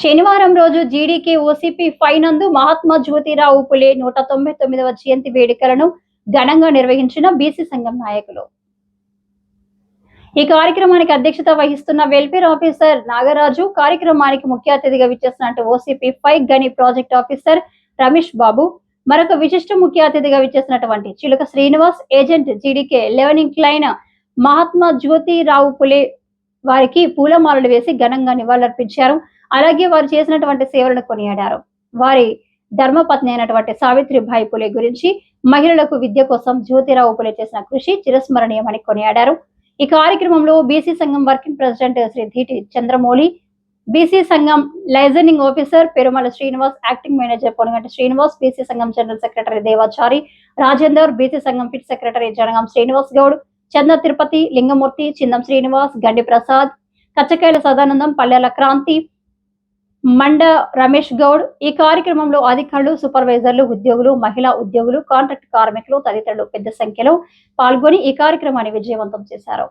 శనివారం రోజు GDK OCP 5 నందు మహాత్మా జ్యోతిరావు పులే 199వ జయంతి వేడుకలను ఘనంగా నిర్వహించిన బీసీ సంఘం నాయకులు. ఈ కార్యక్రమానికి అధ్యక్షత వహిస్తున్న వెల్ఫేర్ ఆఫీసర్ నాగరాజు, కార్యక్రమానికి ముఖ్య అతిథిగా విచ్చేసినట్టు ఓసీపీ 5 గని ప్రాజెక్ట్ ఆఫీసర్ రమేష్ బాబు, మరొక విశిష్ట ముఖ్య అతిథిగా విచ్చేసినటువంటి చిలుక Srinivas, agent GDK leavening Klein Mahatma Jyotirao Phule వారికి పూలమాలలు వేసి ఘనంగా నివాళులర్పించారు. అలాగే వారు చేసినటువంటి సేవలను కొనియాడారు. వారి ధర్మపత్ని అయినటువంటి సావిత్రిబాయి పులే గురించి, మహిళలకు విద్య కోసం జ్యోతిరావు పులే చేసిన కృషి చిరస్మరణీయమని కొనియాడారు. ఈ కార్యక్రమంలో బీసీ సంఘం working president Shri Dheeti Chandramouli, BC సంఘం liaisoning officer Perumala Srinivas, acting manager Ponaganti Srinivas, BC సంఘం general secretary Devachari Rajender, BC సంఘం ఫిట్ సెక్రటరీ జనగం శ్రీనివాస్ గౌడ్, చంద తిరుపతి, లింగమూర్తి, చిందం శ్రీనివాస్, గండి ప్రసాద్, కచ్చకాయల సదానందం, పల్లెల క్రాంతి, మండ రమేష్ గౌడ్. ఈ కార్యక్రమంలో అధికారులు, సూపర్వైజర్లు, ఉద్యోగులు, మహిళా ఉద్యోగులు, కాంట్రాక్ట్ కార్మికులు తదితరులు పెద్ద సంఖ్యలో పాల్గొని ఈ కార్యక్రమాన్ని విజయవంతం చేశారు.